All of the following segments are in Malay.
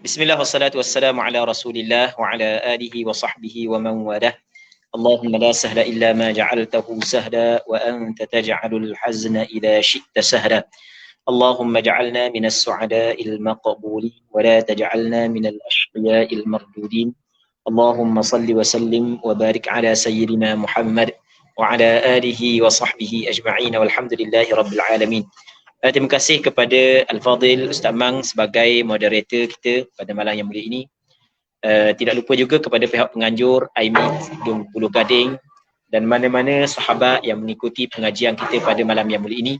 Bismillah wassalatu wassalamu ala Rasulillah wa ala alihi wa sahbihi wa man walah. Allahumma la sahla illa ma ja'altahu sahla wa anta taj'alul hazna idza syi'ta sahla. Allahumma ja'alna minas su'ada'il maqbulin wa la taj'alna minal ashqiya'il mardudin. Allahumma salli wa sallim wa barik ala sayyidina Muhammad wa ala alihi wa sahbihi ajma'in walhamdulillahi rabbil alamin. Terima kasih kepada Al-Fadhil Ustaz Mang sebagai moderator kita pada malam yang mulia ini. Tidak lupa juga kepada pihak penganjur Aimee Gunung Pulau Gading dan mana-mana sahabat yang mengikuti pengajian kita pada malam yang mulia ini.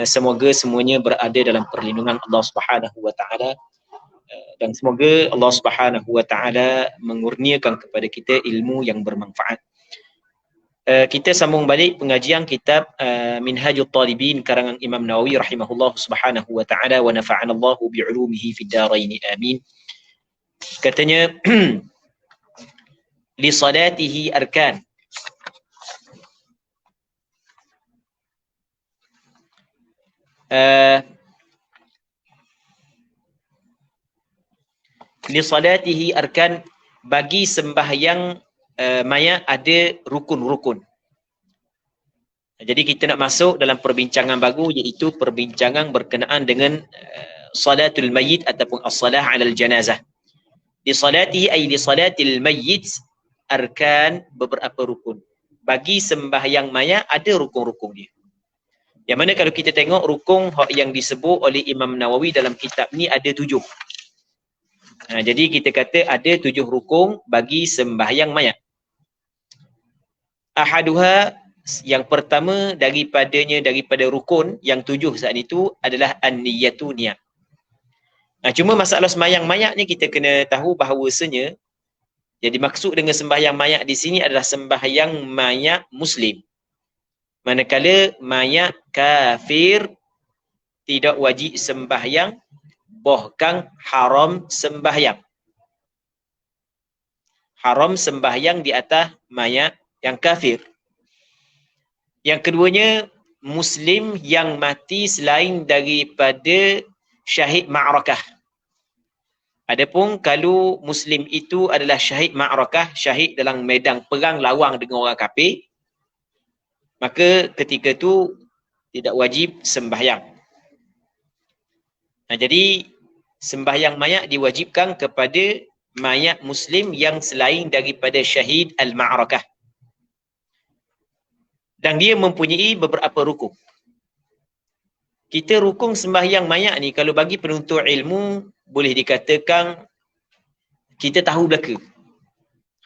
Semoga semuanya berada dalam perlindungan Allah Subhanahu wa taala dan semoga Allah Subhanahu wa taala mengurniakan kepada kita ilmu yang bermanfaat. Kita sambung balik pengajian kitab Minhajul Talibin karangan Imam Nawawi rahimahullah subhanahu wa ta'ala wa nafa'anallahu bi'ulumihi fid darain amin. Katanya li salatihi arkan. Li salatihi arkan, bagi sembahyang mayat ada rukun-rukun. Jadi kita nak masuk dalam perbincangan baru, iaitu perbincangan berkenaan dengan salatul mayyit ataupun as-salah 'alal janazah. Di salatihi ay di salatil mayyit arkan, beberapa rukun. Bagi sembahyang mayat ada rukun-rukun dia. Yang mana kalau kita tengok rukun yang disebut oleh Imam Nawawi dalam kitab ni ada 7. Jadi kita kata ada 7 rukun bagi sembahyang mayat. Ahaduha, yang pertama daripada rukun yang 7 saat itu adalah an-niyatu, niat. Cuma masalah sembahyang mayat ni kita kena tahu bahawasanya, jadi maksud dengan sembahyang mayat di sini adalah sembahyang mayat muslim. Manakala mayat kafir tidak wajib sembahyang, bahkan haram sembahyang. Haram sembahyang di atas mayat yang kafir. Yang keduanya, muslim yang mati selain daripada syahid ma'rakah. Adapun kalau muslim itu adalah syahid ma'rakah, syahid dalam medan perang lawan dengan orang kafir, maka ketika itu tidak wajib sembahyang. Jadi sembahyang mayat diwajibkan kepada mayat muslim yang selain daripada syahid al-ma'rakah. Dan dia mempunyai beberapa rukun. Kita rukun sembahyang mayat ni, kalau bagi penuntut ilmu, boleh dikatakan kita tahu belaka.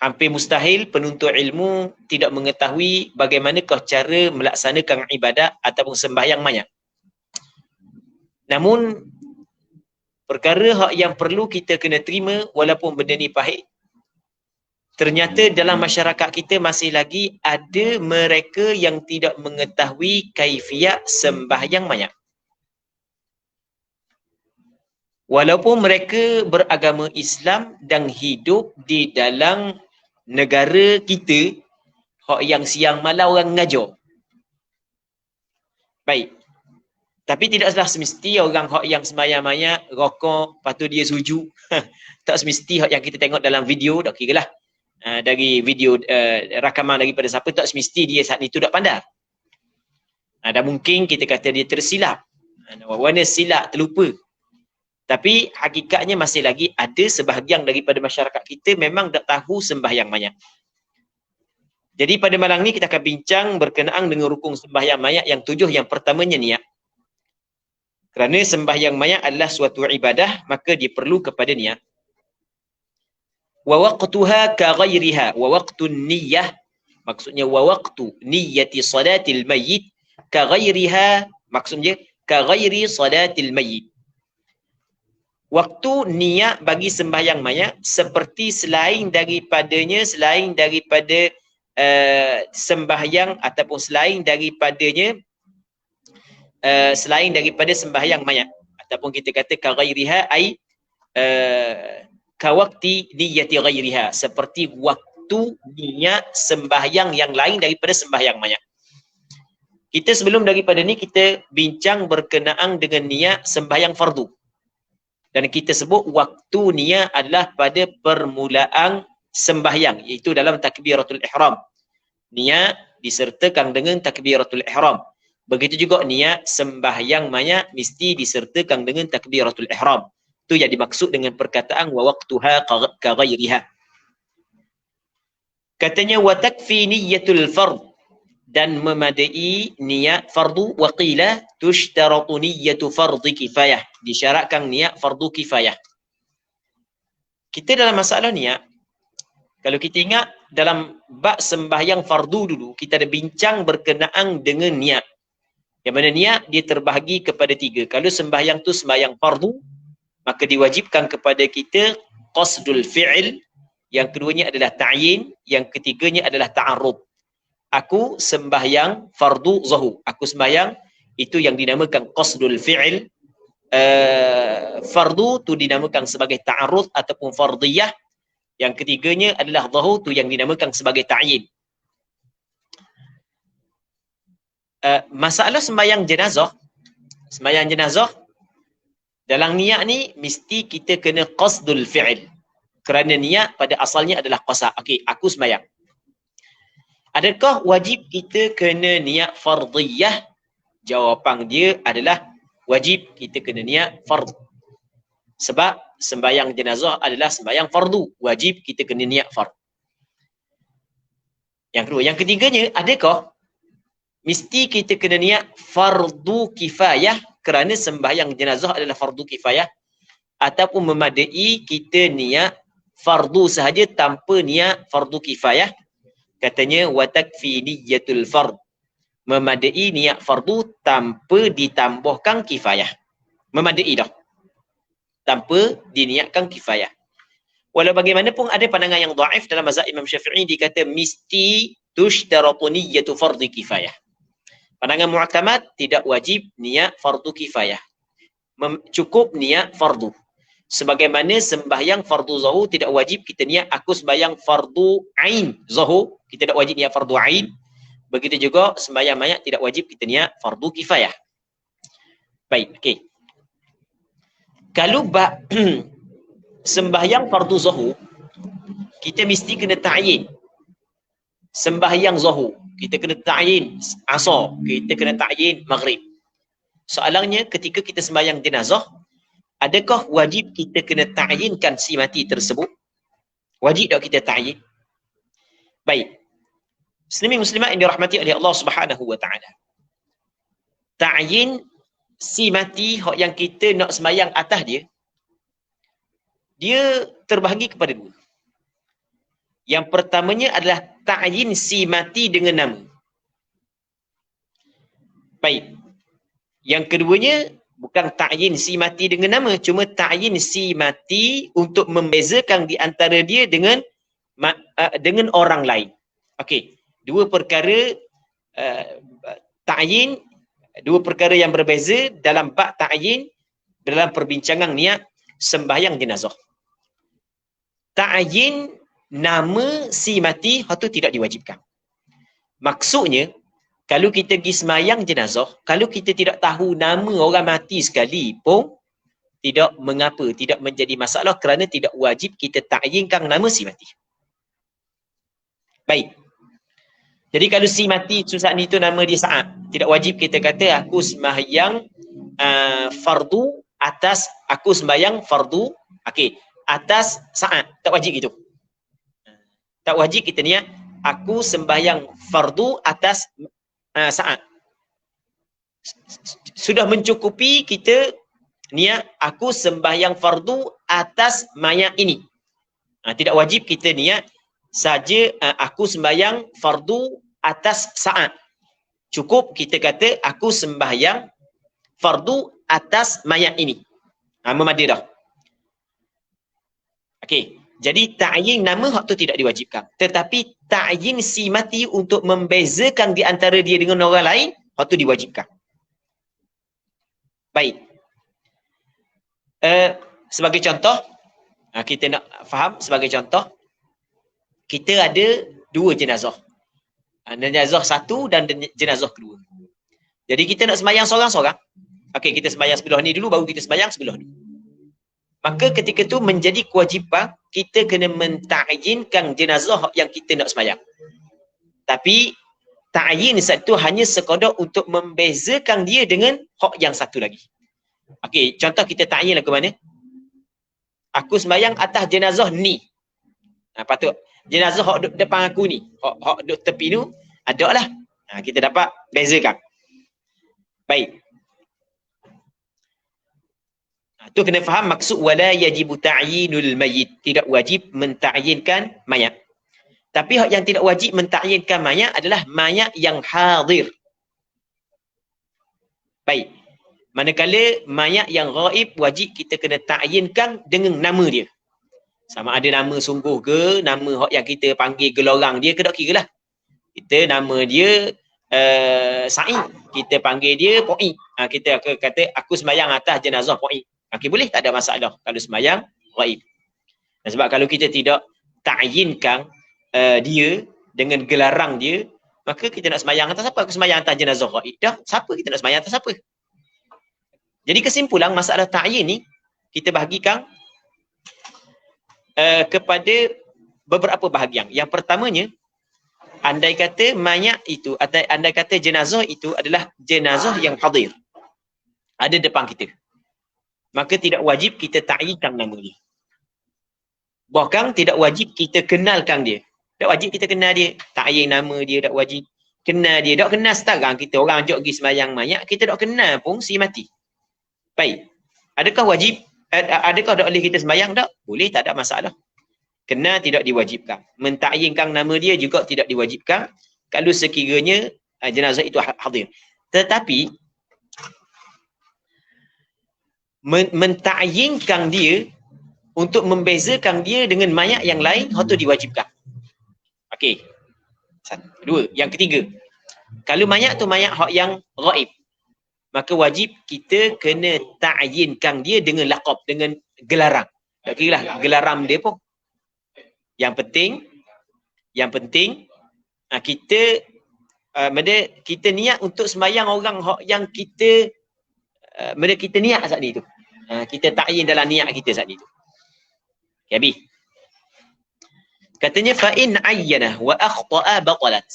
Hampir mustahil penuntut ilmu tidak mengetahui bagaimanakah cara melaksanakan ibadat ataupun sembahyang mayat. Namun, perkara yang perlu kita kena terima, walaupun benda ni pahit, ternyata dalam masyarakat kita masih lagi ada mereka yang tidak mengetahui kaifiat sembahyang mayat. Walaupun mereka beragama Islam dan hidup di dalam negara kita, yang siang malam orang ngajar. Baik. Tapi tidaklah semesti orang yang sembahyang mayat rokok, lepas tu dia sujud. Tak semesti yang kita tengok dalam video, dah kira lah. Dari video rakaman daripada siapa, tak semesti dia saat itu tak pandai. Dan mungkin kita kata dia tersilap. Warna silap, terlupa. Tapi hakikatnya masih lagi ada sebahagian daripada masyarakat kita memang tak tahu sembahyang mayat. Jadi pada malam ni kita akan bincang berkenaan dengan rukun sembahyang mayat yang 7. Yang pertamanya niat. Kerana sembahyang mayat adalah suatu ibadah, maka dia perlu kepada niat. Wa waqtuha ka ghairiha, wa waqtun niyyah, maksudnya wa waqtu niyyati salatil mayyit ka ghairiha, maksudnya ka ghairi salatil mayyit. Waktu niat bagi sembahyang mayat seperti selain daripada sembahyang ataupun selain daripada sembahyang mayat, ataupun kita kata ka ghairiha ai ka waqti niyyati ghairiha, seperti waktu niat sembahyang yang lain daripada sembahyang mayat. Kita sebelum daripada ni kita bincang berkenaan dengan niat sembahyang fardu. Dan kita sebut waktu niat adalah pada permulaan sembahyang, iaitu dalam takbiratul ihram. Niat disertakan dengan takbiratul ihram. Begitu juga niat sembahyang mayat mesti disertakan dengan takbiratul ihram. Itu yang dimaksud dengan perkataan wa waqtuha ka ghairiha. Katanya wa takfi niyyatul fard, dan memadai niat fardu. Wa qila tushtaratu niyyatu fardhi kifayah, disyaratkan niat fardu kifayah. Kita dalam masalah niat, kalau kita ingat dalam bab sembahyang fardu dulu, kita ada bincang berkenaan dengan niat. Yang mana niat dia terbahagi kepada 3. Kalau sembahyang tu sembahyang fardu, maka diwajibkan kepada kita qasdul fi'il. Yang keduanya adalah ta'yin. Yang ketiganya adalah ta'arrud. Aku sembahyang fardu zuhur. Aku sembahyang, itu yang dinamakan qasdul fi'il. Fardu tu dinamakan sebagai ta'arrud ataupun fardiyah. Yang ketiganya adalah zuhur, tu yang dinamakan sebagai ta'yin. Masalah sembahyang jenazah. Sembahyang jenazah, dalam niat ni mesti kita kena qasdul fi'il. Kerana niat pada asalnya adalah qasad. Okey, aku sembahyang. Adakah wajib kita kena niat fardiyah? Jawapan dia adalah wajib kita kena niat fard. Sebab sembahyang jenazah adalah sembahyang fardu. Wajib kita kena niat fard. Yang kedua. Yang ketiganya, adakah mesti kita kena niat fardu kifayah kerana sembahyang jenazah adalah fardu kifayah, ataupun memadai kita niat fardu sahaja tanpa niat fardu kifayah? Katanya wa takfi niyyatul fard, memadai niat fardu tanpa ditambahkan kifayah. Memadai dah, tanpa diniatkan kifayah. Walau bagaimanapun ada pandangan yang dhaif dalam mazhab Imam Syafi'i, dikata mesti tushtaratu niyyatu fardhi kifayah. Pandangan mu'tamad tidak wajib niat fardu kifayah. Cukup niat fardu. Sebagaimana sembahyang fardu zuhur tidak wajib kita niat aku sembahyang fardu ain zuhur, kita tidak wajib niat fardu ain. Begitu juga sembahyang mayat tidak wajib kita niat fardu kifayah. Baik, okey. Kalau sembahyang fardu zuhur, kita mesti kena ta'yin. Sembahyang zuhur, kita kena ta'yin asar, kita kena ta'yin maghrib. Soalannya, ketika kita sembahyang jenazah, adakah wajib kita kena ta'yinkan si mati tersebut? Wajib tak kita ta'yin? Baik. Muslimin muslimat yang dirahmati oleh Allah Subhanahu wa taala. Ta'yin si mati yang kita nak sembahyang atas dia, dia terbahagi kepada 2. Yang pertamanya adalah ta'yin si mati dengan nama. Baik. Yang keduanya bukan ta'yin si mati dengan nama, cuma ta'yin si mati untuk membezakan di antara dia dengan orang lain. Okey, 2 perkara ta'yin, 2 perkara yang berbeza dalam bab ta'yin dalam perbincangan niat sembahyang jenazah. Ta'yin nama si mati itu tidak diwajibkan. Maksudnya, kalau kita pergi sembahyang jenazah, kalau kita tidak tahu nama orang mati sekali pun tidak mengapa, tidak menjadi masalah kerana tidak wajib kita ta'yinkan nama si mati. Baik. Jadi kalau si mati saat itu nama dia Sa'ad, tidak wajib kita kata aku sembahyang fardu atas, aku sembahyang fardu atas Sa'ad. Tak wajib itu. Tak wajib kita niat aku sembahyang fardu atas Sa'ad. Sudah mencukupi kita niat aku sembahyang fardu atas mayat ini. Tidak wajib kita niat saja aku sembahyang fardu atas Sa'ad. Cukup kita kata aku sembahyang fardu atas mayat ini. Memadai dah. Okey. Jadi ta'yin nama hak tu tidak diwajibkan. Tetapi ta'yin si mati untuk membezakan di antara dia dengan orang lain, hak tu diwajibkan. Baik. Sebagai contoh, kita nak faham sebagai contoh, kita ada 2 jenazah. Jenazah 1 dan jenazah kedua. Jadi kita nak sembahyang seorang-seorang. Okey, kita sembahyang sebelah ni dulu, baru kita sembahyang sebelah ni. Maka ketika tu menjadi kewajipan kita kena mentakjinkan jenazah yang kita nak sembahyang. Tapi ta'yin satu hanya sekadar untuk membezakan dia dengan hak yang satu lagi. Okey, contoh kita ta'yin lagu mana? Aku sembahyang atas jenazah ni. Patut jenazah hak duduk depan aku ni, hak duduk tepi tu ada lah. Kita dapat bezakan. Baik. Tu kena faham maksud wala yajibu ta'yinul mayyit, tidak wajib menta'yinkan mayat. Tapi hak yang tidak wajib menta'yinkan mayat adalah mayat yang hadir. Baik. Manakala mayat yang ghaib wajib kita kena ta'yinkan dengan nama dia. Sama ada nama sungguh ke, nama hak yang kita panggil gelorang dia ke, tak kira lah. Kita nama dia Sa'id, kita panggil dia Po'i. Kita kata aku sembahyang atas jenazah Po'i. Okey, boleh, tak ada masalah kalau sembahyang ghaib. Dan sebab kalau kita tidak ta'yinkan dia dengan gelarang dia, maka kita nak sembahyang atas apa? Aku sembahyang atas jenazah ghaib. Dah, siapa kita nak sembahyang atas siapa? Jadi kesimpulan masalah ta'yin ni kita bahagikan kepada beberapa bahagian. Yang pertamanya, andai kata mayat itu atau andai kata jenazah itu adalah jenazah yang hadir, ada depan kita, maka tidak wajib kita ta'yinkan nama dia. Bahkan tidak wajib kita kenalkan dia. Tak wajib kita kenal dia. Ta'yin nama dia tak wajib. Kenal dia. Tak kenal sekarang kita orang ajak pergi sembahyang mayat, kita tak kenal pun si mati. Baik. Adakah wajib? Adakah tak boleh kita sembahyang? Tak. Boleh, tak ada masalah. Kenal tidak diwajibkan. Menta'yinkan nama dia juga tidak diwajibkan kalau sekiranya jenazah itu hadir. Tetapi menta'yinkan dia untuk membezakan dia dengan mayat yang lain, itu diwajibkan. Okey. Dua. Yang ketiga, kalau mayat tu mayat hak yang ghaib, maka wajib kita kena ta'yinkan dia dengan laqab, dengan gelaran. Tak kira lah gelaran dia pun. Yang penting kita niat untuk sembahyang orang yang kita kita niat saat ni tu. Kita ta'yin dalam niat kita saat ni tu. Ya bi. Katanya fa in ayyana wa akhta'a batalat.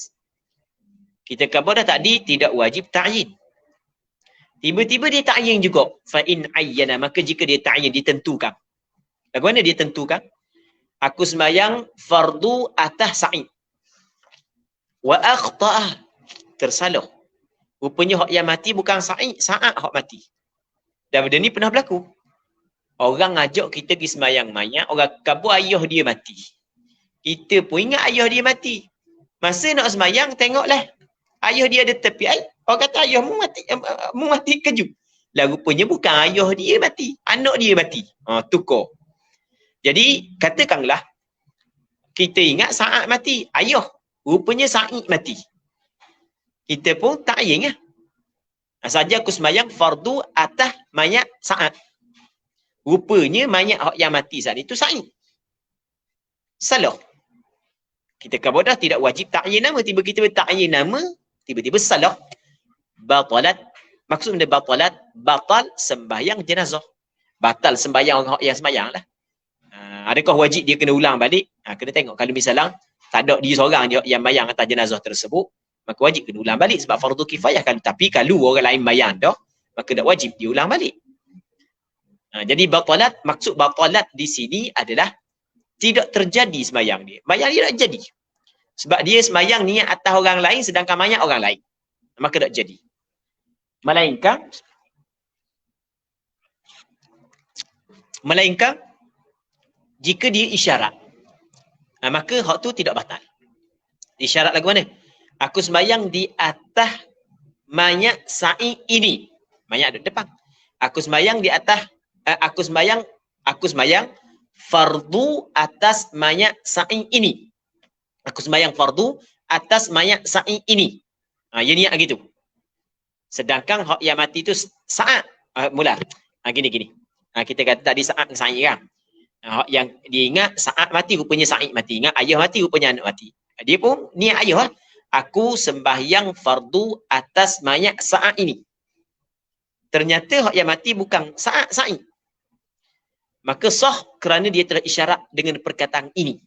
Kita khabar dah tadi tidak wajib ta'yin. Tiba-tiba dia ta'yin juga. Fa in ayyana, maka jika dia ta'yin, ditentukan. Bagaimana dia tentukan? Aku sembahyang fardu atas Sa'id. Wa akhta'a, tersalah. Rupanya hak yang mati bukan Sa'id, Sa'ad hak mati. Dan benda ni pernah berlaku. Orang ajak kita pergi sembahyang mayat, orang kabur ayah dia mati. Kita pun ingat ayah dia mati. Masa nak sembahyang, tengoklah ayah dia ada tepi air. Orang kata ayah mu mati kejut. Lah rupanya bukan ayah dia mati, anak dia mati. Tukar. Jadi katakanlah kita ingat Sa'ad mati, ayah, rupanya Sa'id mati. Kita pun ta'yin lah. Saja aku sembahyang fardu atas mayat Sa'ad. Rupanya mayat yang mati saat itu Sa'id. Salah. Kita kata dah tidak wajib ta'yin nama, tiba-tiba ta'yin nama, tiba-tiba salah. Batalat. Maksud benda batalat, batal sembahyang jenazah. Batal sembahyang orang yang sembahyang lah. Adakah wajib dia kena ulang balik? Kena tengok. Kalau misalnya tak ada dia seorang yang bayang atas jenazah tersebut, maka wajib kena ulang balik sebab fardu kifayah. Tapi kalau orang lain bayang dah, maka tak wajib dia ulang balik. Jadi batalat, maksud batalat di sini adalah tidak terjadi sembahyang dia. Sembahyang dia tak jadi. Sebab dia sembahyang niat atas orang lain sedangkan mayat orang lain. Maka tak jadi. Melainkan jika dia isyarat, maka hak tu tidak batal. Isyarat lagu mana? Aku sembahyang di atas mayat Sa'id ini. Mayat ada depan. Aku sembahyang di atas, aku sembahyang fardu atas mayat Sa'id ini. Aku sembahyang fardu atas mayat Sa'id ini. Yang niat gitu. Sedangkan hak yang mati tu Sa'ad. Mula. Gini. Kita kata tadi Sa'ad Sa'id kan. Yang dia ingat Sa'ad mati, rupanya Sa'id mati. Ingat ayah mati, rupanya anak mati. Dia pun niat ayah lah. Aku sembahyang fardu atas mayat Sa'ad ini. Ternyata hak yang mati bukan Sa'ad, Sa'id. maka sah kerana dia telah isyarat dengan perkataan ini.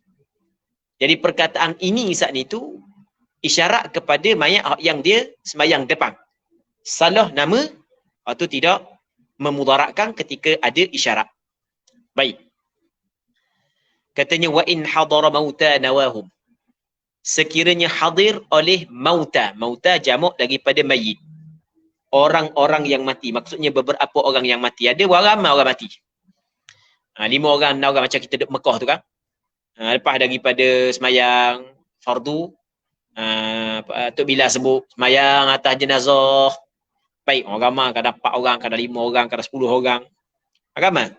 Jadi perkataan ini saat itu isyarat kepada mayat yang dia semayang depan. Salah nama atau tidak memudaratkan ketika ada isyarat. Baik. Katanya wa in hadara mauta nawahum. Sekiranya hadir oleh mauta. Mauta jamak daripada mayit. Orang-orang yang mati. Maksudnya beberapa orang yang mati. Ada ramai orang mati. 5 orang, 6 orang macam kita duduk Mekah tu kan. Lepas daripada semayang fardu, Tok Bilal sebut semayang atas jenazah. Baik, orang ramai, kadang 4 orang, kadang 5 orang, kadang 10 orang. Ramai.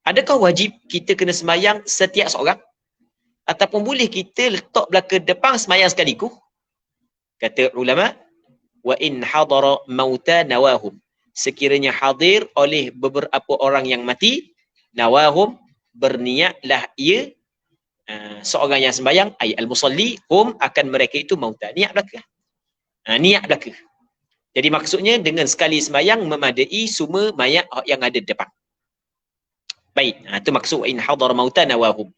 Adakah wajib kita kena semayang setiap seorang? Ataupun boleh kita letak belakang depan semayang sekaligus? Kata ulama, wa in hadara mauta nawahum. Sekiranya hadir oleh beberapa orang yang mati, nawahum, berniatlah ia, seorang yang sembahyang, ay al-musalli, hum, akan mereka itu mauta. Niat belaka. Niat belaka. Jadi maksudnya dengan sekali sembahyang memadai semua mayat yang ada depan. Baik, itu maksud in hadar mauta nawahum.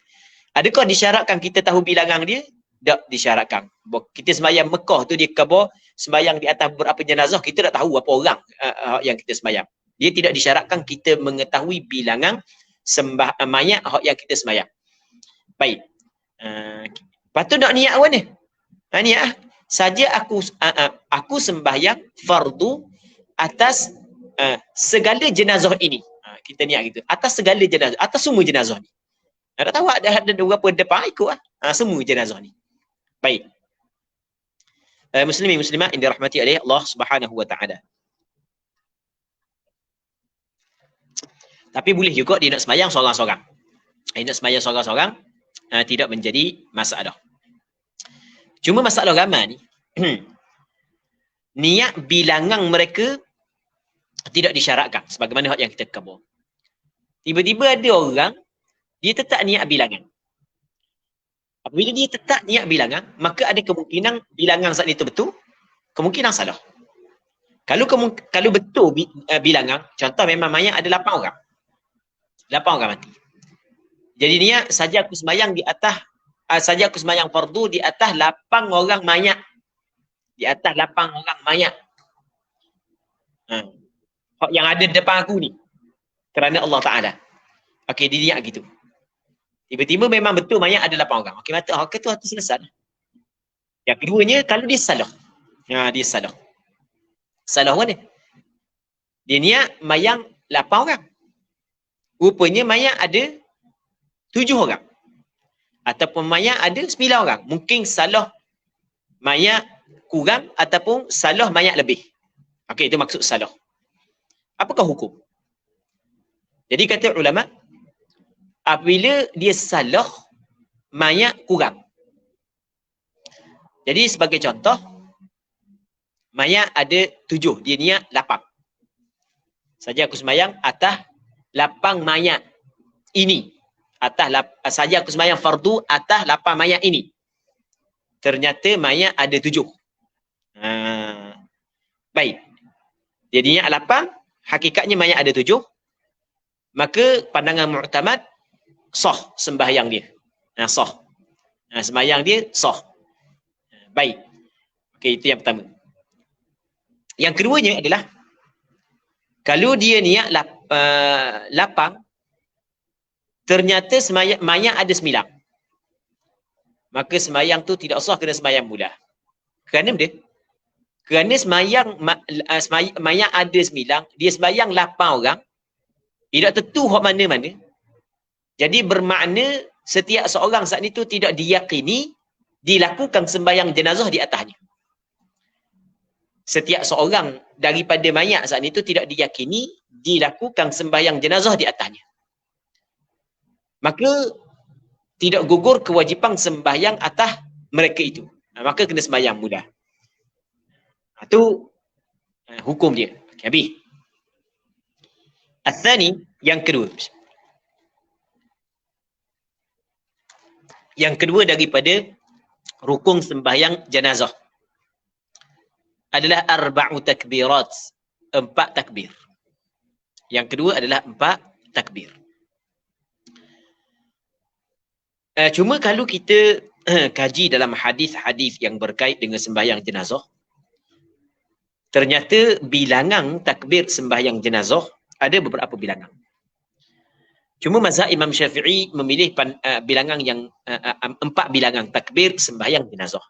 Adakah disyaratkan kita tahu bilangan dia? Tak disyaratkan. Kita sembahyang Mekah tu dia khabar sembahyang di atas berapa jenazah, kita tak tahu berapa orang yang kita sembahyang. Dia tidak disyaratkan kita mengetahui bilangan mayat yang kita sembahyang. Baik. Patut nak niat apa ni? Niat saja aku sembahyang fardu atas segala jenazah ini. Kita niat gitu. Atas segala jenazah, atas semua jenazah ni. Tak tahu ada berapa depan ikut semua jenazah ni. Baik. Muslimin muslimat yang dirahmati oleh Allah Subhanahu wa taala. Tapi boleh juga dia nak sembahyang seorang-seorang. Dia nak sembahyang seorang-seorang tidak menjadi masalah. Cuma masalah ramai ni niat bilangan mereka tidak disyaratkan sebagaimana yang kita khabar. Tiba-tiba ada orang dia tetap niat bilangan. Apabila dia tetap niat bilangan, maka ada kemungkinan bilangan saat itu betul, kemungkinan salah. Kalau betul bilangan, contoh memang mayat ada 8 orang. 8 orang mati. Jadi niat saja aku sembahyang di atas saja aku sembahyang fardu di atas 8 orang mayat. Di atas 8 orang mayat. Yang ada depan aku ni. Kerana Allah Ta'ala. Okey, dia niat gitu. Tiba-tiba memang betul mayat ada 8 orang. Okey, mata tu selesai. Yang keduanya, kalau dia salah. Dia salah. Salah mana? Dia niat mayang 8 orang. Rupanya mayat ada 7 orang. Ataupun mayat ada 9 orang. Mungkin salah mayat kurang ataupun salah mayat lebih. Okey, itu maksud salah. Apakah hukum? Jadi kata ulama, apabila dia salah mayat kurang. Jadi sebagai contoh, mayat ada 7, dia niat 8. Saja aku sembahyang atas 8 mayat ini. Saja aku sembahyang fardu atas 8 mayat ini. Ternyata mayat ada 7. Baik. Dia niat 8, hakikatnya mayat ada 7. Maka pandangan mu'tamad sah sembahyang dia. Sah. Sembahyang dia sah. Baik. Okey, itu yang pertama. Yang keduanya adalah kalau dia niat 8, ternyata mayat ada 9. Maka sembahyang tu tidak sah, kena sembahyang mula. Kerana benda? Kerana mayat ada 9, dia sembahyang 8 orang, tidak tentu hak mana-mana. Jadi bermakna setiap seorang saat itu tidak diyakini dilakukan sembahyang jenazah di atasnya. Setiap seorang daripada mayat saat itu tidak diyakini dilakukan sembahyang jenazah di atasnya. Maka tidak gugur kewajipan sembahyang atas mereka itu. Maka kena sembahyang mula. Itu hukum dia. Okay, habis. Al-thani, yang kedua. Yang kedua daripada rukun sembahyang jenazah adalah arba'u takbirat, 4 takbir. Yang kedua adalah 4 takbir. Cuma kalau kita kaji dalam hadis-hadis yang berkait dengan sembahyang jenazah, ternyata bilangan takbir sembahyang jenazah ada beberapa bilangan. Cuma mazhab Imam Syafi'i memilih bilangan yang 4 bilangan takbir sembahyang jenazah.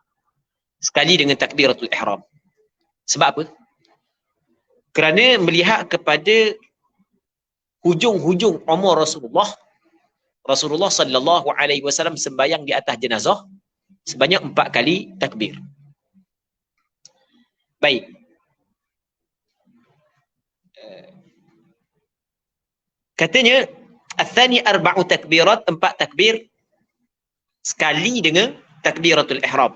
Sekali dengan takbiratul ihram. Sebab apa? Kerana melihat kepada hujung-hujung umur Rasulullah sallallahu alaihi wasallam sembahyang di atas jenazah sebanyak 4 kali takbir. Baik. Katanya Athani arba'u takbirat, 4 takbir sekali dengan takbiratul ihram.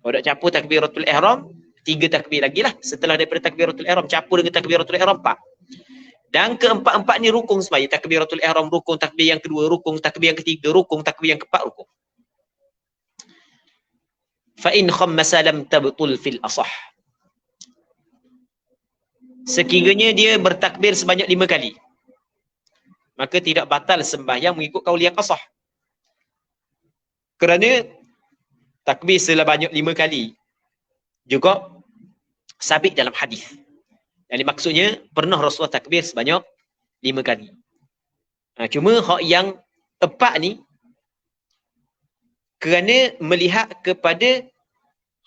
Kalau nak campur takbiratul ihram, 3 takbir lagi lah. Setelah daripada takbiratul ihram, campur dengan takbiratul ihram 4. Dan keempat-empat ni rukun sembahyang. Takbiratul ihram rukun, takbir yang kedua rukun, takbir yang ketiga rukun, takbir yang keempat rukun. Fa in khammasa lam tabtul fil asah. Sekiranya dia bertakbir sebanyak 5 kali, maka tidak batal sembahyang mengikut kaul yang asah. Kerana takbir sebanyak 5 kali juga sabit dalam hadis. Yang maksudnya pernah Rasulullah takbir sebanyak 5 kali. Cuma hak yang 4 ni kerana melihat kepada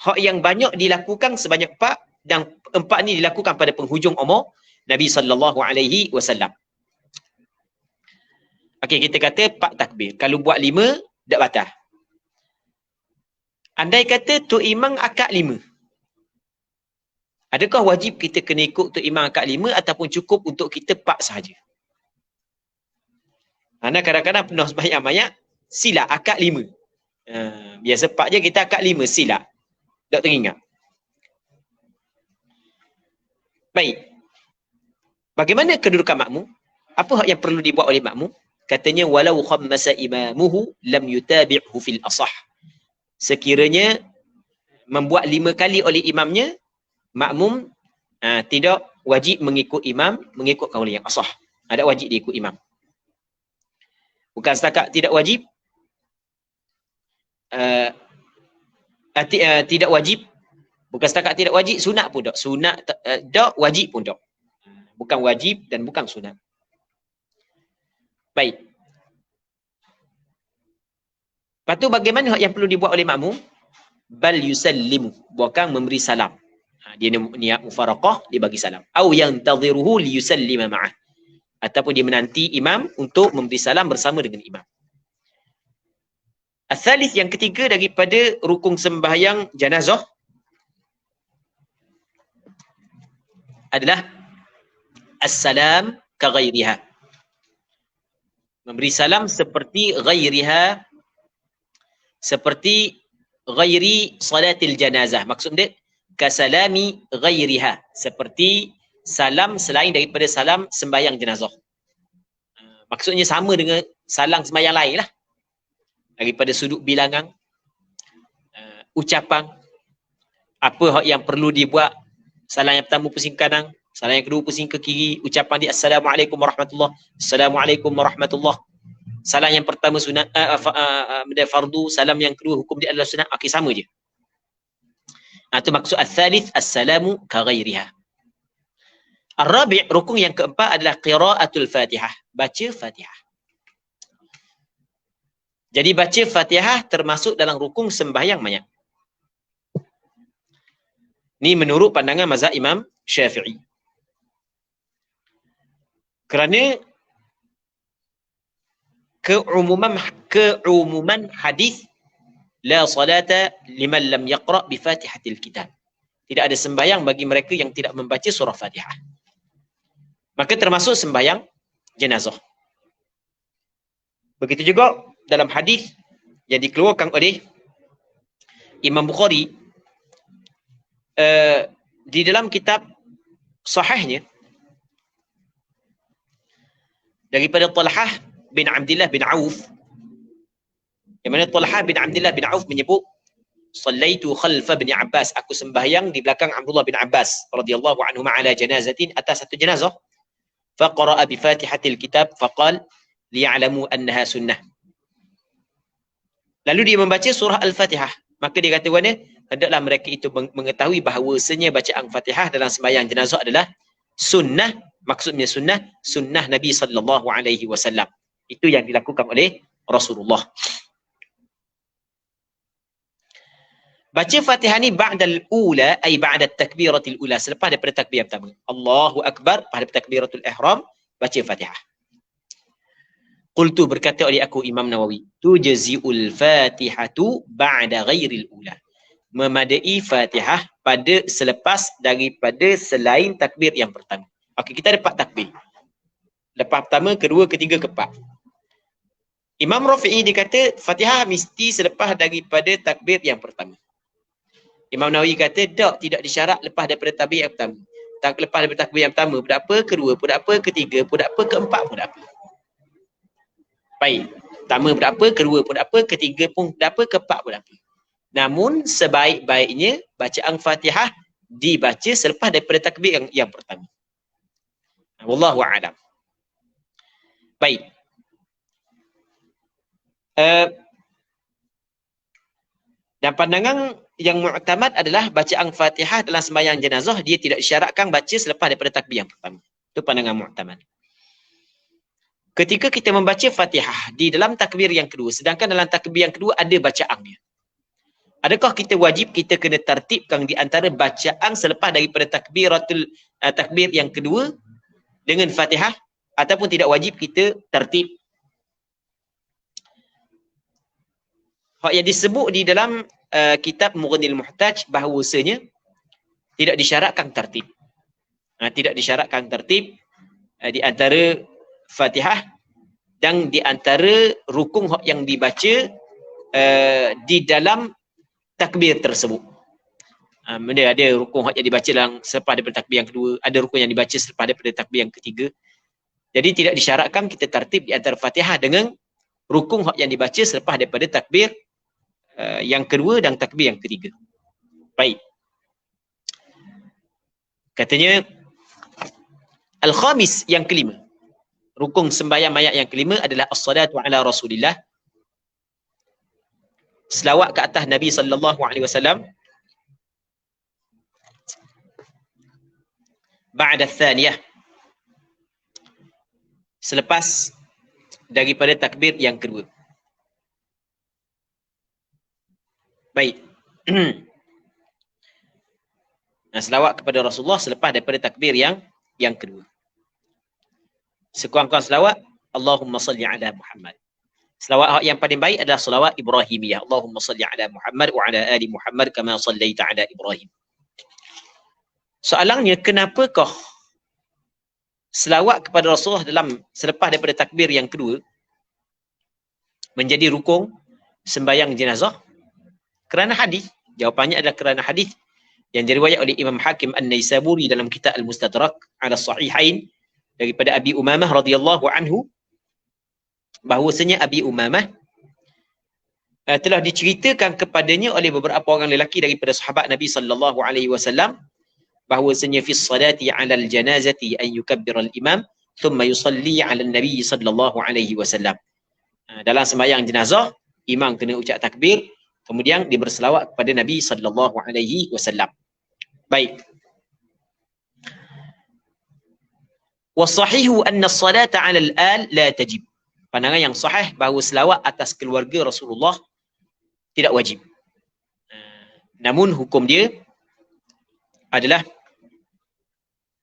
hak yang banyak dilakukan sebanyak 4 dan 4 ni dilakukan pada penghujung umur Nabi sallallahu alaihi wasallam. Okey, kita kata 4 takbir. Kalau buat 5 tak batal. Andai kata tu imam akad 5. Adakah wajib kita kena ikut tu imam akad 5 ataupun cukup untuk kita 4 sahaja? Karena kadang-kadang penuh sembahyang banyak silap akad 5. Biasa 4 je, kita akad 5 silap. Tak teringat. Baik. Bagaimana kedudukan makmum? Apa hak yang perlu dibuat oleh makmum? Katanya walau khammasa imamuhu lam yutabi'hu fil asah. Sekiranya membuat 5 kali oleh imamnya, makmum tidak wajib mengikut imam mengikut kaul yang asah. Ada wajib dia ikut imam. Bukan setakat tidak wajib, tidak wajib. Bukan setakat tidak wajib, sunat pun tak. Sunat tak, wajib pun tak. Bukan wajib dan bukan sunat. Baik. Lepas tu bagaimana yang perlu dibuat oleh makmum? Bal yusallimu. Bukan memberi salam. Dia niat mufaraqah, dia bagi salam. Au yantadhiruhu liyusallima ma'ah. Ataupun dia menanti imam untuk memberi salam bersama dengan imam. Al-thalith, yang ketiga daripada rukun sembahyang jenazah adalah as-salam ka ghairiha. Memberi salam seperti ghairiha, seperti ghairi salatil janazah. Maksud dia kasalami ghairiha, seperti salam selain daripada salam sembahyang jenazah. Maksudnya sama dengan salam sembahyang lain lah. Daripada sudut bilangan, ucapan, apa hak yang perlu dibuat. Salam yang pertama pusing kanan, salam yang kedua pusing ke kiri, ucapan di Assalamualaikum warahmatullahi, Assalamualaikum warahmatullahi. Salam yang pertama sunat fardu, salam yang kedua hukum dia adalah sunat. Okey, sama je. Itu maksud al-thalith as-salamu ka ghairiha. Ar-rabi', rukun yang keempat adalah qiraatul Fatihah, baca Fatihah. Jadi baca Fatihah termasuk dalam rukun sembahyang mayat. Ini menurut pandangan mazhab Imam Syafi'i. Kerana keumuman hadis la salata liman lam yaqra bi Fatihatil Kitab. Tidak ada sembahyang bagi mereka yang tidak membaca surah Fatihah. Maka termasuk sembahyang jenazah. Begitu juga dalam hadis yang dikeluarkan oleh Imam Bukhari di dalam kitab sahihnya daripada Talhah bin Abdullah bin Auf, yang mana Talhah bin Abdullah bin Auf menyebut sallaitu khalfa bin Abbas, aku sembahyang di belakang Abdullah bin Abbas radhiyallahu anhu ala janazatin, atas satu jenazah, faqara'a bi Fatihatil Kitab faqal liya'lamu annaha sunnah. Lalu dia membaca surah Al-Fatihah. Maka dia kata mana? Hendaklah mereka itu mengetahui bahawasanya bacaan Fatihah dalam sembahyang jenazah adalah sunnah, maksudnya sunnah Nabi sallallahu alaihi wasallam. Itu yang dilakukan oleh Rasulullah. Baca Fatihah ni ba'dal ula, ay ba'da takbiratul ula, selepas daripada takbir pertama. Allahu akbar, pada takbiratul ihram baca Fatihah. Qultu, berkata oleh aku Imam Nawawi, tujzi'ul Fatihatu ba'da ghairil ula. Memadai Fatihah pada selepas daripada selain takbir yang pertama. Okey, kita ada 4 takbir. Lepas pertama, kedua, ketiga, keempat. Imam Rafi'i dia kata Fatihah mesti selepas daripada takbir yang pertama. Imam Nawawi kata tidak disyarat lepas daripada takbir yang pertama. Lepas daripada takbir yang pertama pun apa, kedua pun apa, ketiga pun apa, keempat pun apa. Baik. Pertama pun apa, kedua pun apa, ketiga pun apa, keempat pun apa. Namun sebaik-baiknya bacaan Fatihah dibaca selepas daripada takbir yang pertama. Wallahu a'lam. Baik. Dan pandangan yang mu'tamad adalah bacaan Fatihah dalam sembahyang jenazah dia tidak disyaratkan baca selepas daripada takbir yang pertama. Itu pandangan mu'tamad. Ketika kita membaca Fatihah di dalam takbir yang kedua, sedangkan dalam takbir yang kedua ada bacaannya, adakah kita wajib kita kena tertibkan di antara bacaan selepas daripada takbir yang kedua dengan Fatihah, ataupun tidak wajib kita tertib? Hak yang disebut di dalam kitab Mughnil Muhtaj bahawasanya tidak disyaratkan tertib. Tidak disyaratkan tertib di antara Fatihah dan di antara rukun yang dibaca di dalam takbir tersebut. Ada rukun yang dibaca dalam selepas daripada takbir yang kedua, ada rukun yang dibaca selepas daripada takbir yang ketiga. Jadi tidak disyaratkan kita tertib di antara Fatihah dengan rukun yang dibaca selepas daripada takbir yang kedua dan takbir yang ketiga. Baik. Katanya al-khamis, yang kelima. Rukun sembahyang mayat yang kelima adalah as-salatu ala Rasulillah. Selawat ke atas Nabi sallallahu alaihi wasallam. Ba'da tsaniyah. Selepas daripada takbir yang kedua. Baik. Selawat kepada Rasulullah selepas daripada takbir yang kedua. Sekurang-kurang selawat, Allahumma salli ala Muhammad. Selawat yang paling baik adalah selawat Ibrahimiyah. Allahumma salli ala Muhammad wa ala ali Muhammad kama sallaita ala Ibrahim. Soalannya, kenapakah selawat kepada Rasulullah selepas daripada takbir yang kedua menjadi rukun sembahyang jenazah? Kerana hadis. Jawapannya adalah kerana hadis yang diriwayat oleh Imam Hakim An-Naisaburi dalam kitab Al-Mustadrak ala Sahihain daripada Abi Umamah radhiyallahu anhu, bahawasanya Abi Umamah telah diceritakan kepadanya oleh beberapa orang lelaki daripada sahabat Nabi sallallahu alaihi wasallam bahawasanya fi salati 'ala al-janazati an yukabbira al-imam thumma yusalli 'ala an-nabi sallallahu alaihi wasallam. Dalam sembahyang jenazah, imam kena ucap takbir, kemudian dia berselawat kepada Nabi sallallahu alaihi wasallam. Baik. Wasahihu anna as-salata 'ala al-al la tajib. Pandangan yang sahih bahawa selawat atas keluarga Rasulullah tidak wajib. Namun hukum dia adalah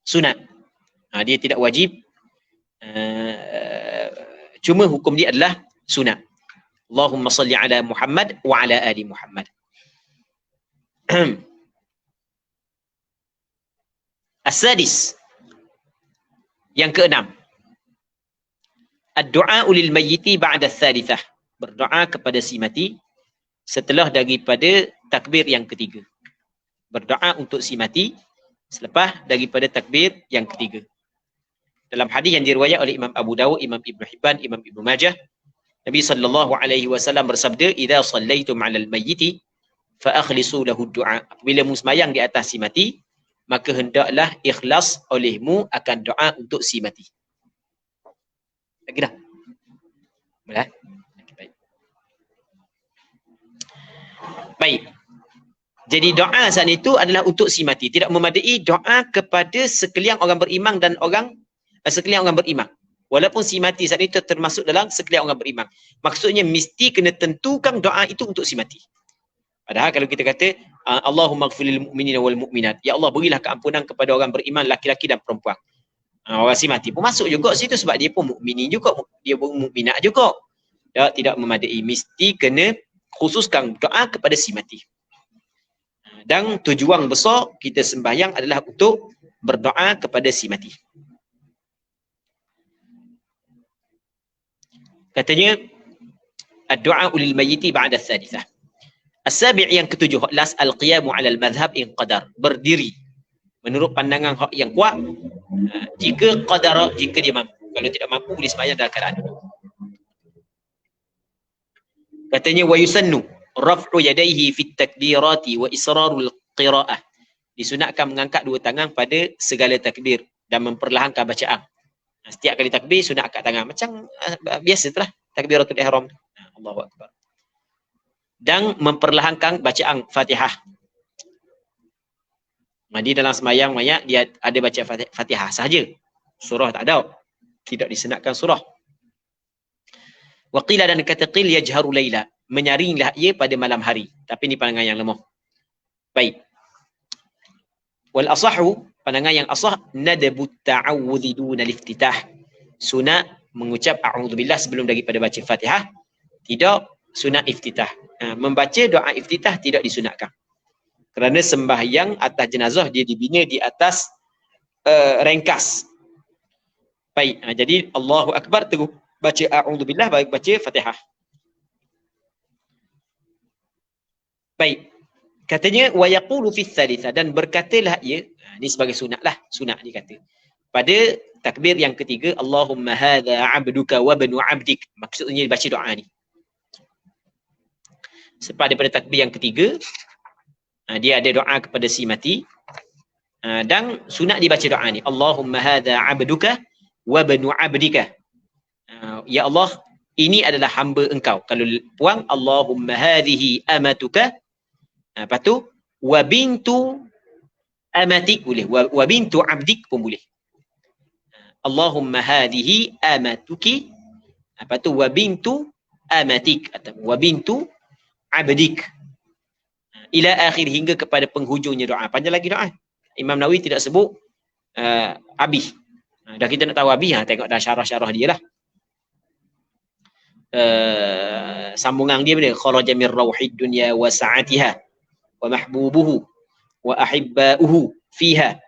sunat. Dia tidak wajib. Cuma hukum dia adalah sunat. Allahumma salli ala Muhammad wa ala ali Muhammad. As-sadis, yang keenam, ad-du'a lil mayyiti ba'da ats-tsalitsah. Berdoa kepada si mati setelah daripada takbir yang ketiga. Berdoa untuk si mati selepas daripada takbir yang ketiga. Dalam hadis yang diriwayat oleh Imam Abu Dawud, Imam Ibn Hibban, Imam Ibn Majah, Nabi sallallahu alaihi wasallam bersabda, "Idza shallaitum 'alal mayyiti fa akhlisu lahu ad-du'a." Apabila mu sembahyang di atas si mati, maka hendaklah ikhlas olehmu akan doa untuk si mati. Lagi dah? Boleh? Baik. Baik. Jadi doa saat itu adalah untuk si mati. Tidak memadai doa kepada sekalian orang beriman dan sekalian orang beriman. Walaupun si mati saat itu termasuk dalam sekalian orang beriman. Maksudnya mesti kena tentukan doa itu untuk si mati. Padahal kalau kita kata Allahumma ghfirlil mu'minina wal mu'minat. Ya Allah, berilah keampunan kepada orang beriman laki-laki dan perempuan. Orang si mati pun masuk juga situ sebab dia pun mukminin juga, dia pun mukminat juga. Ya, tidak memadai, mesti kena khususkan doa kepada si mati. Dan tujuan besar kita sembahyang adalah untuk berdoa kepada si mati. Katanya ad-du'a lil mayyiti ba'da as-sadisah. As-sabi' yang ketujuh, las al-qiyamu 'ala al-madhhab in qadar, berdiri menurut pandangan hak yang kuat jika qadara, jika dia mampu. Kalau tidak mampu boleh sembahyang dalam keadaan duduk. Katanya wa yusannu raf'u yadayhi fit takbirati wa israrul qira'ah. Disunatkan mengangkat dua tangan pada segala takbir dan memperlahankan bacaan. Setiap kali takbir sunat angkat tangan macam biasa telah takbiratul ihram. Allahu akbar. Dan memperlahankan bacaan Fatihah. Di dalam sembahyang banyak dia ada baca Fatihah sahaja. Surah tak ada. Tidak disunatkan surah. Wa qila, dan kata qil yajharu laila, menyaringlah ia pada malam hari. Tapi ini pandangan yang lemah. Baik. Wal asahu, pandangan yang asah, nadabut ta'awudhi duna liftitah. Sunat mengucap a'udzubillah sebelum daripada baca Fatihah. Tidak sunat iftitah. Membaca doa iftitah tidak disunatkan. Kerana sembahyang atas jenazah dia dibina di atas ringkas. Baik. Jadi Allahu Akbar terus baca a'udzubillah, baik baca Fatihah. Baik. Katanya wa yaqulu fi tsalitsah, dan berkatalah ia, ini sebagai sunatlah, sunat dikata. Pada takbir yang ketiga, Allahumma hadza 'abduka wa banu 'abdik. Maksudnya baca doa ni. Sebab daripada takbir yang ketiga, dia ada doa kepada si mati, dan sunat dibaca doa ni. Allahumma hadza 'abduka wa banu 'abdika. Ya Allah, ini adalah hamba engkau. Kalau puang, Allahumma hadhihi amatuka. Lepas tu wa bintu amatik boleh, wa bintu abdik pun boleh. Allahumma hadhihi amatuki. Lepas tu wa bintu amatik atau wa bintu abdik. Ila akhir, hingga kepada penghujungnya doa. Panjang lagi doa. Imam Nawawi tidak sebut habis. Dah kita nak tahu habis, tengok dah syarah-syarah dia lah. Sambungan dia bila kharaja min rauhid dunya wa sa'atiha wa mahbubuhu wa ahibba'uhu fiha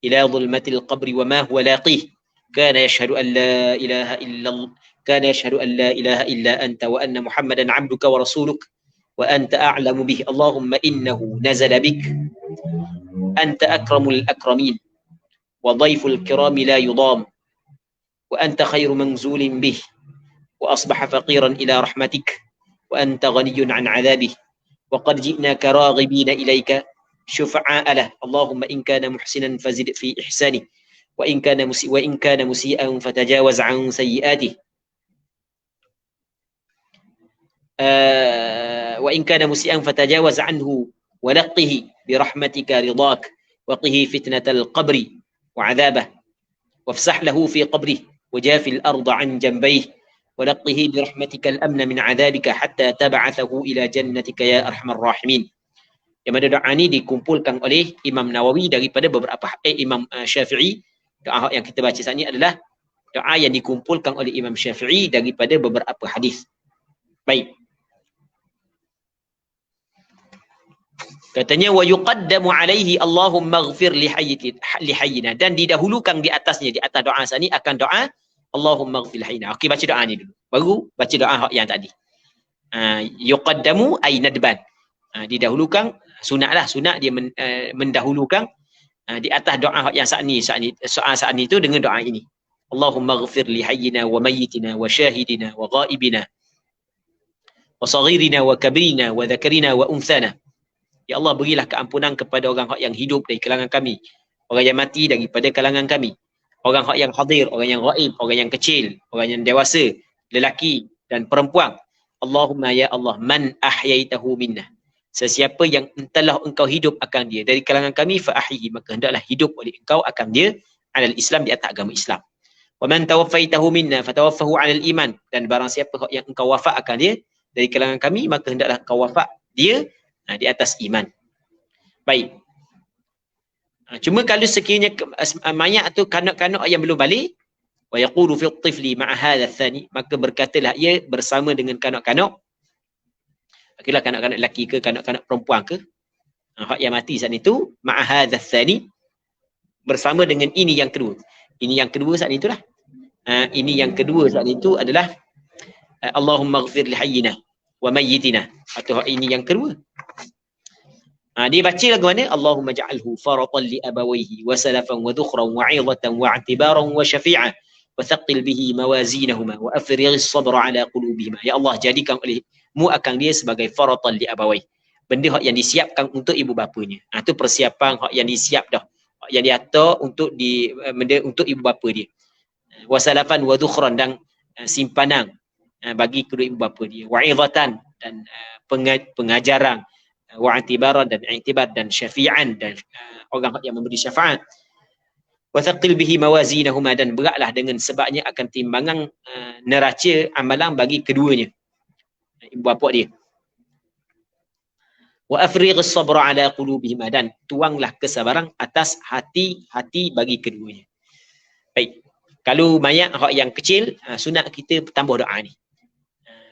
ila dhulmatil qabri wa ma huwa laqih kana yashhadu an la ilaha illa kana yashhadu an la ilaha illa anta wa anna muhammadan 'abduka wa rasuluk wa anta a'lamu bih. Allahumma innahu nazala bik anta akramul akramin wa dhaiful kirami la yudam wa anta khairu manzulin bih وأصبح فقيرا إلى رحمتك وأنت غني عن عذابه وقد جئناك راغبين إليك شفعاء له. اللهم إن كان محسنا فزد في إحسانه وإن كان مسيئا فتجاوز عن سيئاته وإن كان مسيئا فتجاوز عنه ولقه برحمتك رضاك وقه فتنة القبر وعذابه وافسح له في قبره وجاف الأرض عن جنبيه ولقه برحمتك الأمن من عذابك حتى تبعثه إلى جنتك يا أرحم الراحمين. Yang mana doa ini dikumpulkan oleh Imam Nawawi daripada beberapa Imam Syafi'i. Doa yang kita baca saat ini adalah doa yang dikumpulkan oleh Imam Syafi'i daripada beberapa hadis. Baik. Katanya wa yuqaddamu alaihi Allahumma ighfir li hayyina, dan didahulukan di atasnya, di atas doa saat ini akan doa Allahumma ighfir hayyina. Okey, baca doa ni dulu. Baru baca doa yang tadi. Yuqaddamu ay nadban. Didahulukan, sunatlah, sunat dia mendahulukan di atas doa yang saat ni soal saat ni tu dengan doa ini. Allahumma ighfir li hayyina wa mayyitina wa syahidina wa ghaibina wa saghirina wa kabirina wa dhakarina wa unthana. Ya Allah, berilah keampunan kepada orang yang hidup dari kalangan kami, orang yang mati daripada kalangan kami, orang yang hadir, orang yang ghaib, orang yang kecil, orang yang dewasa, lelaki dan perempuan. Allahumma ya Allah, man ahyaitahu minna, Sesiapa yang telah engkau hidup akan dia dari kalangan kami fa ahyihi, maka hendaklah hidup oleh engkau akan dia alal Islam, di atas agama Islam. Wa man tawaffaitahu minna fatawaffahu alal iman, dan barang siapa yang engkau wafat akan dia dari kalangan kami, maka hendaklah engkau wafat dia di atas iman. Baik. Cuma kalau sekiranya mayat tu kanak-kanak yang belum balik, wa yaqulu fi at-tifli ma'a hadha ath-thani, maka berkatalah ia bersama dengan kanak-kanak. Okeylah, kanak-kanak lelaki ke kanak-kanak perempuan ke, hak yang mati saat itu, ma'a hadha ath-thani, bersama dengan ini yang kedua. Ini yang kedua saat itulah. Ini yang kedua saat itu adalah Allahumma ighfir li hayyina wa mayyitina, atau ini yang kedua. Dia baca lagu mana? Allahumma ja'alhu faratan li abawayhi wa salafan wa dhukhran wa 'idatan wa i'tibaran wa syafi'an wa thaqqil bihi mawazinahuma wa afrigh as-sabra 'ala qulubihima. Ya Allah, jadikan olehmu akan dia sebagai faratan li abawayhi, benda hak yang disiapkan untuk ibu bapanya. Itu persiapan hak yang disiap dah, hak yang diatur untuk benda untuk ibu bapa dia. Wa salafan wa dhukhran, dan simpanan bagi kedua ibu bapa dia. Wa 'idatan, dan pengajaran, wa i'tibaran, dan i'tibar, dan syafi'an, dan orang yang memberi syafaat. Wa thaqil bihi mawazinahuma, dan beratlah dengan sebabnya akan timbangan neraca amalan bagi keduanya, ibu bapa dia. Wa afrigh as-sabra 'ala qulubihima, dan tuanglah kesabaran atas hati-hati bagi keduanya. Baik. Kalau mayat hak yang kecil, sunat kita tambah doa ni.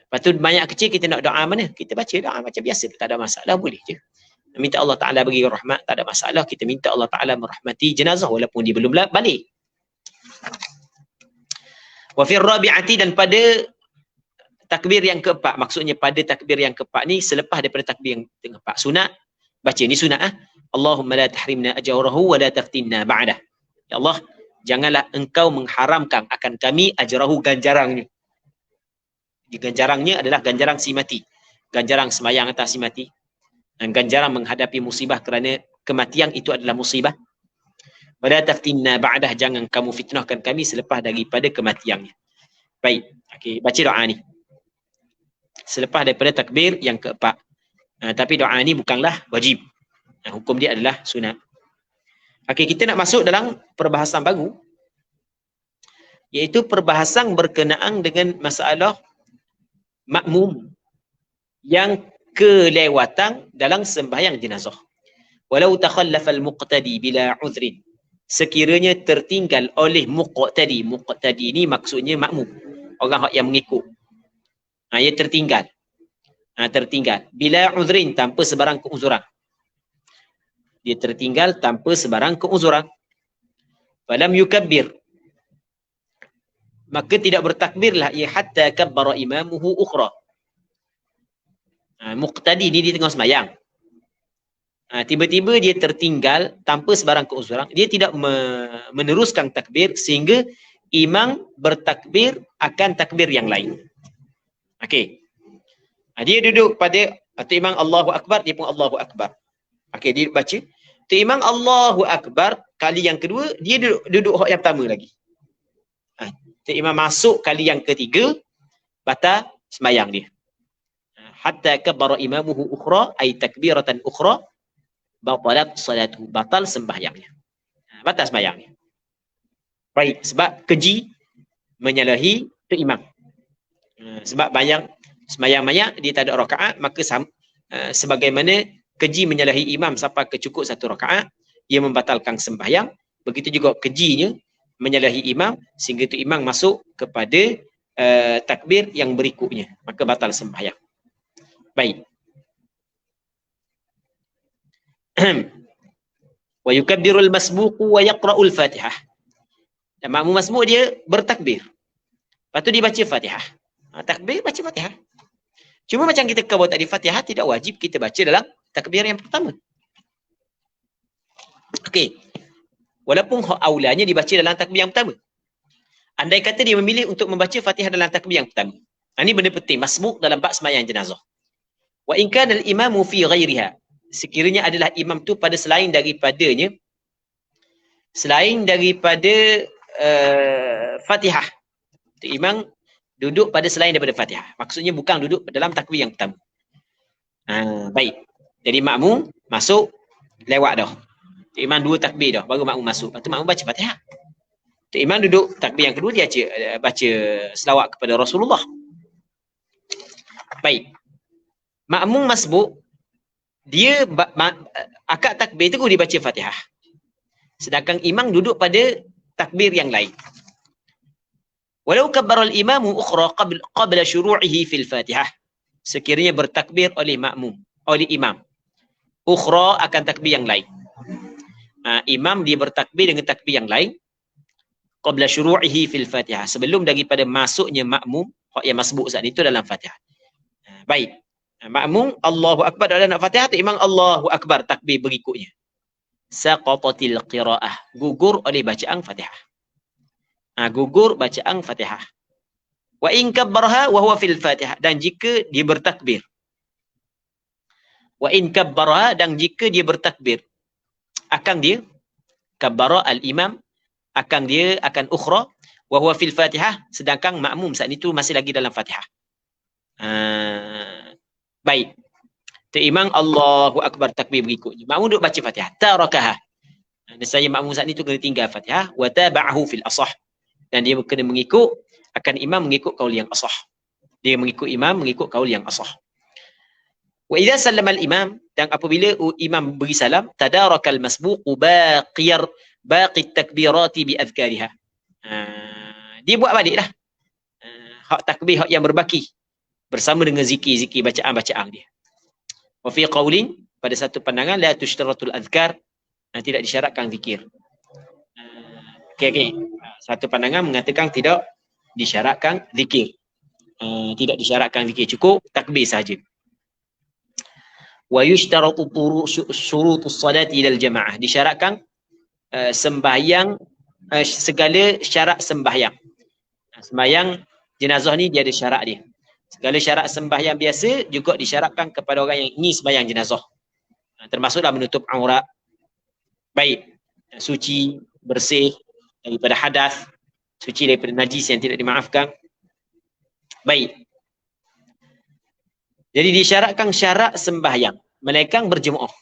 Lepas tu mayat kecil kita nak doa mana? Kita baca doa macam biasa, tak ada masalah, boleh je. Minta Allah Ta'ala bagi rahmat, tak ada masalah. Kita minta Allah Ta'ala merahmati jenazah walaupun dia belum balik. Wa fi rabi'ati, dan pada takbir yang keempat, maksudnya pada takbir yang keempat ni selepas daripada takbir yang keempat, sunat baca ni sunat. Allahumma la tahrimna ajrahu wa la taftinna ba'dah. Ya Allah, janganlah engkau mengharamkan akan kami ajrahu, ganjarannya. Ganjarannya adalah ganjaran si mati, ganjaran semayang atas si mati, dan ganjaran menghadapi musibah kerana kematian itu adalah musibah. Wala taftinna ba'dah, jangan kamu fitnahkan kami selepas daripada kematiannya. Baik, okey, baca doa ni selepas daripada takbir yang keempat. Tapi doa ni bukanlah wajib. Hukum dia adalah sunat. Okey, kita nak masuk dalam perbahasan baru, iaitu perbahasan berkenaan dengan masalah makmum yang kelewatan dalam sembahyang jenazah. Walau takhallafa al-muqtadi bila uzrin, sekiranya tertinggal oleh muqtadi. Muqtadi ni maksudnya makmum, orang yang mengikut. Ia tertinggal. Tertinggal bila uzrin, tanpa sebarang keuzuran. Dia tertinggal tanpa sebarang keuzuran. Falam yukabbir, maka tidak bertakbirlah ia hatta kabbara imamuhu ukhra. Muqtadi ni dia tengah sembahyang. Tiba-tiba dia tertinggal tanpa sebarang keuzuran, dia tidak meneruskan takbir sehingga imam bertakbir akan takbir yang lain. Okey. Dia duduk pada atau imam Allahu Akbar, dia pun Allahu Akbar. Okey, dia baca. Tu imam Allahu Akbar kali yang kedua, dia duduk hak yang pertama lagi. Imam masuk kali yang ketiga, batal sembahyang dia. Hatta kabbara imamuhu ukhra, ay takbiratan ukhra, batalat salatuhu, batal sembahyangnya. Batal sembahyangnya. Baik, sebab keji menyalahi tu imam. Sebab sembahyang mayat dia tak ada rakaat, maka sebagaimana keji menyalahi imam sampai kecukup satu rakaat, ia membatalkan sembahyang. Begitu juga kejinya menyalahi imam sehingga tu imam masuk kepada takbir yang berikutnya, maka batal sembahyang. Baik. Wa yukabbirul masbuqu wa yaqra'ul Fatihah. Dan makmum masbuq dia bertakbir, lepas tu dia baca Fatihah. Takbir, baca Fatihah. Cuma macam kita kau tadi, Fatihah tidak wajib kita baca dalam takbir yang pertama. Okey. Walaupun aulanya dibaca dalam takbir yang pertama. Andai kata dia memilih untuk membaca Fatihah dalam takbir yang pertama. Ini benda penting, masbuk dalam bab sembahyang jenazah. Wa in kana al-imamu fi ghairiha, sekiranya adalah imam tu pada selain daripadanya, selain daripada Fatihah. Tu imam duduk pada selain daripada Fatihah. Maksudnya bukan duduk dalam takbir yang pertama. Baik. Jadi makmum masuk lewat dah. Imam 2 takbir dah baru makmum masuk. Lepas tu makmum baca Fatihah. Imam duduk takbir yang kedua dia baca selawat kepada Rasulullah. Baik. Makmum masbuk dia akad takbir tu dia baca Fatihah. Sedangkan imam duduk pada takbir yang lain. Walau kabbara al-imamu ukhra qabla syuru'ihi fil Fatihah. Sekiranya bertakbir oleh makmum, oleh imam. Ukhra akan takbir yang lain. Imam dia bertakbir dengan takbir yang lain qabla syuru'ihi fil Fatihah, sebelum daripada masuknya makmum yang masbuk saat itu dalam Fatihah. Baik. Makmum Allahu Akbar dalam Fatihah, tu imam Allahu Akbar takbir berikutnya. Saqatatil qiraah, gugur oleh bacaan Fatihah. Gugur bacaan Fatihah. Wa in kabbaraha wa huwa fil Fatihah, dan jika dia bertakbir. Wa in kabbaraha, dan jika dia bertakbir. Akan dia kabbara al-imam, akan dia akan ukhra wa huwa fil Fatihah, sedangkan makmum saat itu masih lagi dalam Fatihah. Baik. Imam Allahu Akbar takbir berikutnya. Makmum duduk baca Fatihah. Tarakaha. Nescaya makmum saat itu kena tinggal Fatihah. Wa taba'ahu fil asah. Dan dia kena mengikut, akan imam mengikut kaul yang asah. Dia mengikut imam, mengikut kaul yang asah. Wa idza sallama al-imam, dan apabila imam beri salam, tadarakal masbuqu baqi takbirati bi adhkariha. Dia buat baliklah. Hak takbir hak yang berbaki bersama dengan zikir-zikir bacaan-bacaan dia. Wa fi qaulin, pada satu pandangan, la tushtaratul azkar, tidak disyaratkan zikir. Okey. Satu pandangan mengatakan tidak disyaratkan zikir. Tidak disyaratkan zikir, cukup takbir saja. Wa yushtaratu syurutus salati ilal jamaah, disyaratkan sembahyang, segala syarat sembahyang. Sembahyang jenazah ni dia ada syarat dia. Segala syarat sembahyang biasa juga disyaratkan kepada orang yang ingin sembahyang jenazah. Termasuklah menutup aurat. Baik. Suci, bersih daripada hadas, suci daripada najis yang tidak dimaafkan. Baik. Jadi disyaratkan syarat sembahyang, melainkan berjemaah.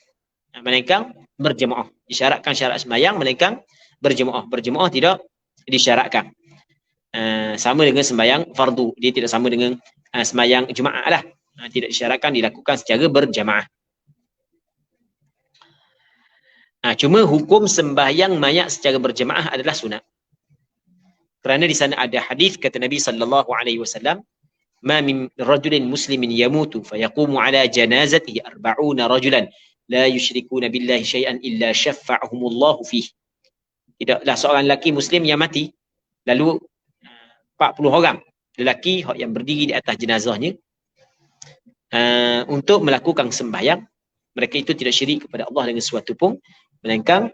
Melainkan berjemaah. Disyaratkan syarat sembahyang, melainkan berjemaah. Berjemaah tidak disyaratkan. Sama dengan sembahyang fardu. Dia tidak sama dengan sembahyang Jumaat lah. Tidak disyaratkan dilakukan secara berjamaah. Cuma hukum sembahyang mayat secara berjamaah adalah sunat. Kerana di sana ada hadis kata Nabi sallallahu alaihi wasallam, "Ma min rajulin muslimin yamutu fayaqumu ala janazatihi 40 rajulan la yusyrikuna billahi syai'an illa syafa'ahumullahu fihi." Tidaklah seorang lelaki muslim yang mati lalu 40 orang lelaki yang berdiri di atas jenazahnya untuk melakukan sembahyang. Mereka itu tidak syirik kepada Allah dengan sesuatu pun, melainkan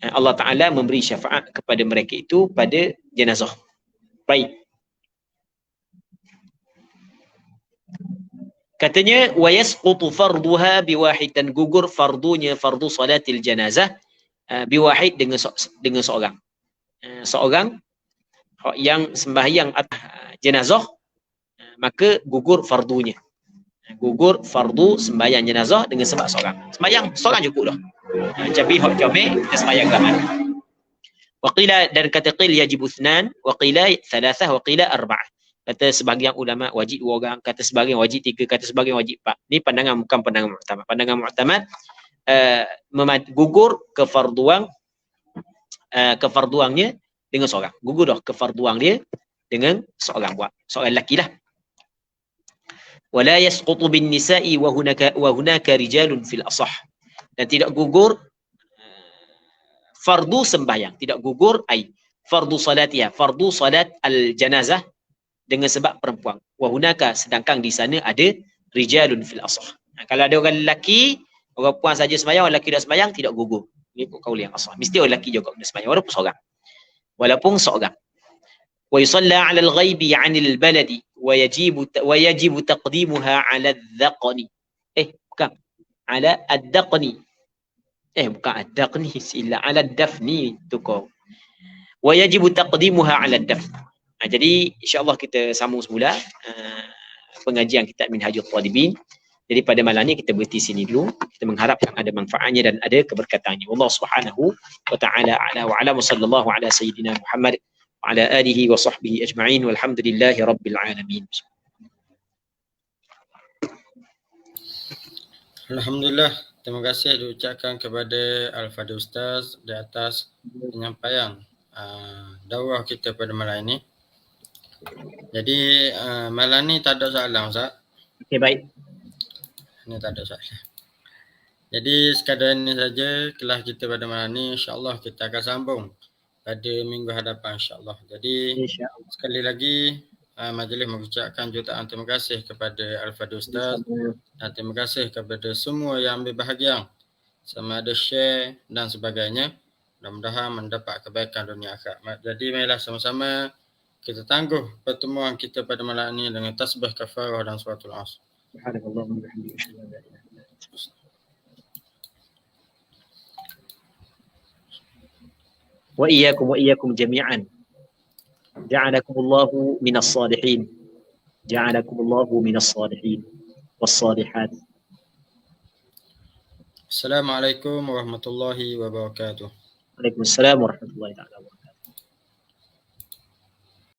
Allah Ta'ala memberi syafaat kepada mereka itu pada jenazah. Baik. Katanya, وَيَسْقُطُ فَرْضُهَا بِوَاحِدٍ, dan gugur fardunya, fardu salatil janazah, biwahid dengan seorang. Seorang yang sembahyang atas jenazah, maka gugur fardunya. Gugur fardu sembahyang jenazah dengan sebab seorang. Sembahyang seorang cukup dah. Tapi hak jami' kita sembahyang ramai. Wa qila, dan kata qil yajibu ithnan, wa qila thalathah, wa qila arba'ah. Kata sebahagian ulama wajib 2 orang, kata sebahagian wajib 3, kata sebahagian wajib 4. Ini pandangan bukan pandangan mu'tamad. Pandangan mu'tamad gugur kefarduannya dengan seorang. Gugur dah kefarduan dia dengan seorang, buat seorang lelaki lah. Wala yasqutu bin nisa'i wa hunaka rijalun fil asah, dan tidak gugur fardu sembahyang, tidak gugur fardu salatiha, fardu salat al janazah dengan sebab perempuan. Wa hunaka, sedangkan di sana ada rijalun fil asah. Kalau ada orang lelaki, orang perempuan saja sembahyang, orang lelaki dah sembahyang, tidak gugur. Ini kaul yang asah. Mesti orang lelaki juga kena sembahyang walaupun seorang. Wa yusalla 'ala al-ghaibi 'anil baladi wa yajibu taqdimuha 'ala ad-dhaqni. Bukan. 'Ala ad-dhaqni. Bukan ad-dhaqni, illa 'ala ad-dafni tu kau. Wa yajibu taqdimuha 'ala ad-dafn. Jadi insya-Allah kita sambung semula pengajian kitab Minhajul Talibin. Jadi pada malam ni kita berhenti sini dulu. Kita mengharapkan ada manfaatnya dan ada keberkatannya. Allah Subhanahu wa taala a'la wa ala sallallahu ala sayyidina Muhammad wa ala alihi wa sahbihi ajma'in walhamdulillahi rabbil alamin. Alhamdulillah, terima kasih diucapkan kepada Al-Fadhil Ustaz di atas penyampaian dakwah kita pada malam ini. Jadi malam ni tak ada soalan Ustaz. Okey, baik. Ini tak ada soalan. Jadi sekadar ini saja kelas kita pada malam ni, insya-Allah kita akan sambung pada minggu hadapan insya-Allah. Jadi sekali lagi majlis mengucapkan jutaan terima kasih kepada Al-Fadhil Ustaz dan terima kasih kepada semua yang ambil bahagian sama ada share dan sebagainya. Mudah-mudahan mendapat kebaikan dunia akhirat. Jadi marilah sama-sama kita tangguh pertemuan kita pada malam ini dengan tasbih kafarah dan suratul Asr. Subhanallah wa bihamdihi asyhadu an la ilaha illa anta. Wa iyyakum jami'an. Ja'alakumullahu minas salihin. Ja'alakumullahu minas salihin was-salihat. Assalamualaikum warahmatullahi wabarakatuh. Waalaikumsalam warahmatullahi wabarakatuh.